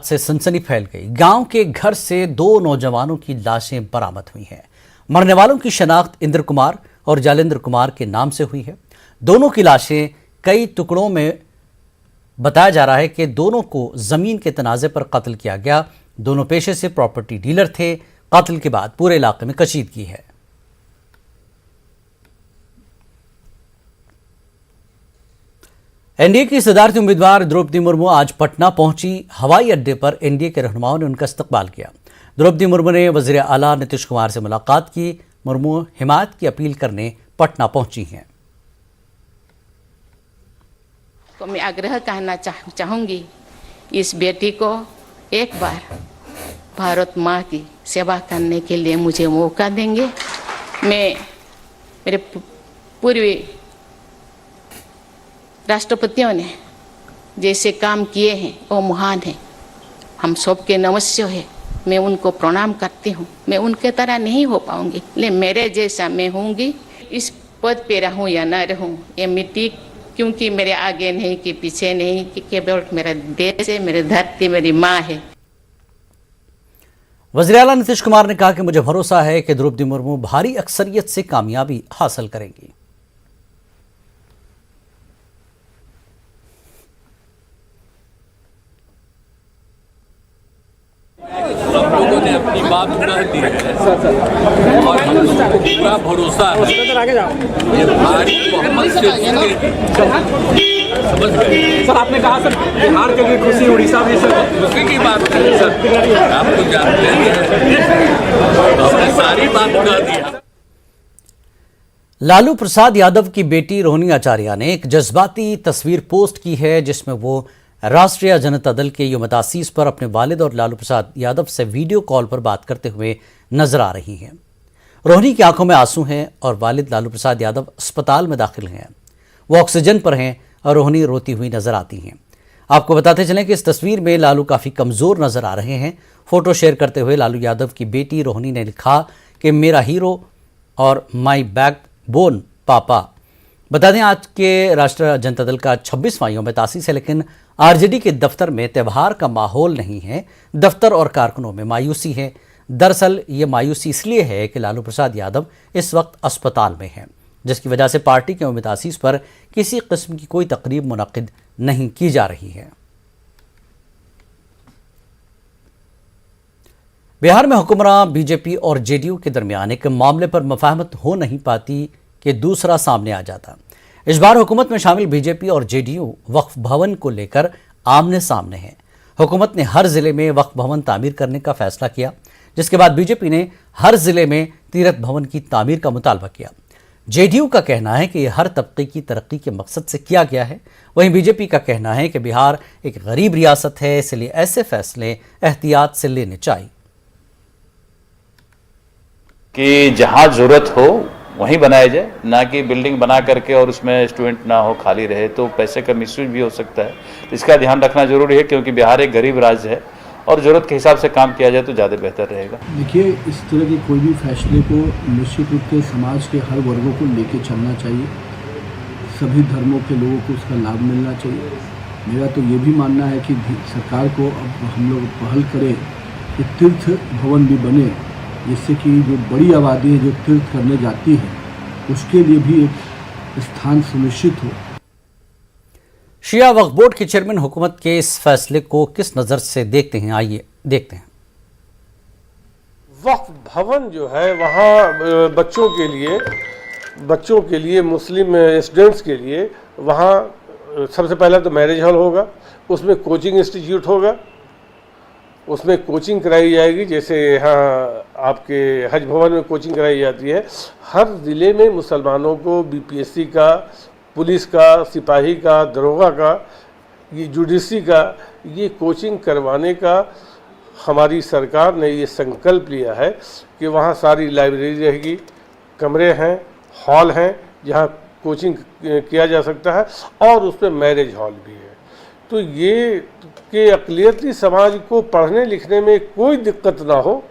से सनसनी फैल गई। गांव के घर से दो नौजवानों की लाशें बरामद हुई हैं। मरने वालों की शनाख्त इंद्र कुमार और जालेंद्र कुमार के नाम से हुई है। दोनों की लाशें कई टुकड़ों में बताया जा रहा है कि दोनों को जमीन के तनाजे पर कत्ल किया गया। दोनों पेशे से प्रॉपर्टी डीलर थे। कत्ल के बाद पूरे इलाके में कशीदगी है। एनडीए की सदारती उम्मीदवार द्रौपदी मुर्मू आज पटना पहुंची। हवाई अड्डे पर एनडीए के रहनुमाओं ने उनका इस्तकबाल किया। द्रौपदी मुर्मू ने वजीर आला नीतीश कुमार से मुलाकात की। मुर्मू हिमायत की अपील करने पटना पहुंची हैं। तो मैं आग्रह करना चाहूंगी, इस बेटी को एक बार भारत माँ की सेवा करने के लिए मुझे मौका देंगे। मैं मेरे पूर्वी राष्ट्रपतियों ने जैसे काम किए हैं वो महान हैं, हम सबके नमस्य है। मैं उनको प्रणाम करती हूँ। मैं उनके तरह नहीं हो पाऊंगी, लेकिन मेरे जैसा मैं होंगी। इस पद पे रहूँ या ना रहूँ, ये मिट्टी क्योंकि मेरे आगे नहीं कि पीछे नहीं, कि केवल मेरा देश है, मेरी धरती मेरी माँ है। वज़ीर आला नीतीश कुमार ने कहा कि मुझे भरोसा है कि द्रौपदी मुर्मू भारी अक्सरियत से कामयाबी हासिल करेंगी। सब लोगों ने अपनी बात कह दी है और हम लोगों को पूरा भरोसा है ये भारी बहुमत से जीतेगी। समझ गए सर? आपने कहा सर बिहार के लिए खुशी, उड़ीसा भी सर खुशी की बात करें सर, आप तो जानते हैं हमने सारी बात कह दी। लालू प्रसाद यादव की बेटी रोहिणी आचार्य ने एक जज्बाती तस्वीर पोस्ट की है, जिसमें वो राष्ट्रीय जनता दल के यौम तासीस पर अपने वालिद और लालू प्रसाद यादव से वीडियो कॉल पर बात करते हुए नजर आ रही हैं। रोहिणी की आंखों में आंसू हैं और वालिद लालू प्रसाद यादव अस्पताल में दाखिल हैं। वो ऑक्सीजन पर हैं और रोहिणी रोती हुई नजर आती हैं। आपको बताते चलें कि इस तस्वीर में लालू काफ़ी कमज़ोर नजर आ रहे हैं। फोटो शेयर करते हुए लालू यादव की बेटी रोहिणी ने लिखा कि मेरा हीरो और माई बैकबोन पापा। बता दें, आज के राष्ट्रीय जनता दल का 26वां यौम तासीस है, लेकिन आरजेडी के दफ्तर में त्यौहार का माहौल नहीं है। दफ्तर और कारकुनों में मायूसी है। दरअसल ये मायूसी इसलिए है कि लालू प्रसाद यादव इस वक्त अस्पताल में हैं, जिसकी वजह से पार्टी के यौम तासीस पर किसी किस्म की कोई तकरीब मुनक्किद नहीं की जा रही है। बिहार में हुक्मरान बीजेपी और जेडीयू के दरमियान एक मामले पर मफाहमत हो नहीं पाती कि दूसरा सामने आ जाता। इस बार हुकूमत में शामिल बीजेपी और जेडीयू वक्फ भवन को लेकर आमने सामने हैं। हुकूमत ने हर जिले में वक्फ भवन तामीर करने का फैसला किया, जिसके बाद बीजेपी ने हर जिले में तीरथ भवन की तामीर का मुतालबा किया। जेडीयू का कहना है कि यह हर तबके की तरक्की के मकसद से किया गया है। वहीं बीजेपी का कहना है कि बिहार एक गरीब रियासत है, इसलिए ऐसे फैसले एहतियात से लेने चाहिए। कि जहां जरूरत हो वहीं बनाया जाए, ना कि बिल्डिंग बना करके और उसमें स्टूडेंट ना हो, खाली रहे तो पैसे का मिसयूज भी हो सकता है। इसका ध्यान रखना जरूरी है, क्योंकि बिहार एक गरीब राज्य है और ज़रूरत के हिसाब से काम किया जाए तो ज़्यादा बेहतर रहेगा। देखिए, इस तरह के कोई भी फैसले को निश्चित रूप से समाज के हर वर्गों को लेके चलना चाहिए। सभी धर्मों के लोगों को उसका लाभ मिलना चाहिए। मेरा तो ये भी मानना है कि सरकार को अब हम लोग पहल करें कि तीर्थ भवन भी बने, जिससे कि जो बड़ी आबादी है जो तीर्थ करने जाती है उसके लिए भी एक स्थान सुनिश्चित हो। शिया वक्फ बोर्ड के चेयरमैन हुकूमत के इस फैसले को किस नज़र से देखते हैं, आइए देखते हैं। वक्फ भवन जो है वहाँ बच्चों के लिए मुस्लिम स्टूडेंट्स के लिए वहाँ सबसे पहला तो मैरिज हॉल होगा, उसमें कोचिंग इंस्टीट्यूट होगा, उसमें कोचिंग कराई जाएगी। जैसे यहाँ आपके हज भवन में कोचिंग कराई जाती है, हर ज़िले में मुसलमानों को बीपीएससी का, पुलिस का, सिपाही का, दरोगा का, ये जुडिशरी का, ये कोचिंग करवाने का हमारी सरकार ने ये संकल्प लिया है कि वहाँ सारी लाइब्रेरी रहेगी, कमरे हैं, हॉल हैं जहाँ कोचिंग किया जा सकता है, और उसमें मैरिज हॉल भी है। तो ये कि अक़लियती समाज को पढ़ने लिखने में कोई दिक्कत ना हो,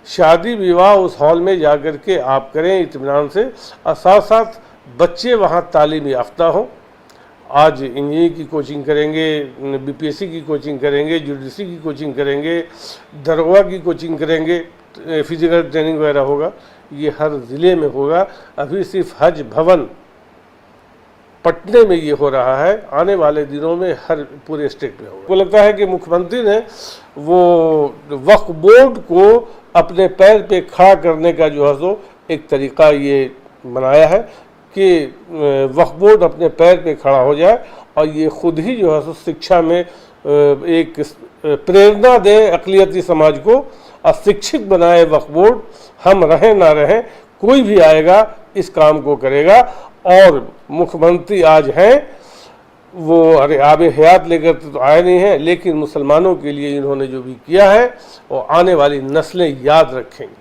शादी विवाह उस हॉल में जाकर के आप करें इत्मीनान से, और साथ साथ बच्चे वहाँ तालीम याफ्ता हों, आज इंजीनियरिंग की कोचिंग करेंगे, बीपीएससी की कोचिंग करेंगे, जुडिशरी की कोचिंग करेंगे, दरोगा की कोचिंग करेंगे, फिजिकल ट्रेनिंग वगैरह होगा। ये हर ज़िले में होगा। अभी सिर्फ हज भवन पटने में ये हो रहा है, आने वाले दिनों में हर पूरे स्टेट में होगा। मुझको लगता है कि मुख्यमंत्री ने वो वक्फ बोर्ड को अपने पैर पे खड़ा करने का जो है सो एक तरीका ये बनाया है कि वक्फ बोर्ड अपने पैर पे खड़ा हो जाए और ये खुद ही जो है सो शिक्षा में एक प्रेरणा दे अक़लियती समाज को और शिक्षित बनाए वक्फ बोर्ड। हम रहें ना रहें, कोई भी आएगा इस काम को करेगा। और मुख्यमंत्री आज हैं वो आबे हयात लेकर तो आए नहीं हैं, लेकिन मुसलमानों के लिए इन्होंने जो भी किया है वो आने वाली नस्लें याद रखेंगी।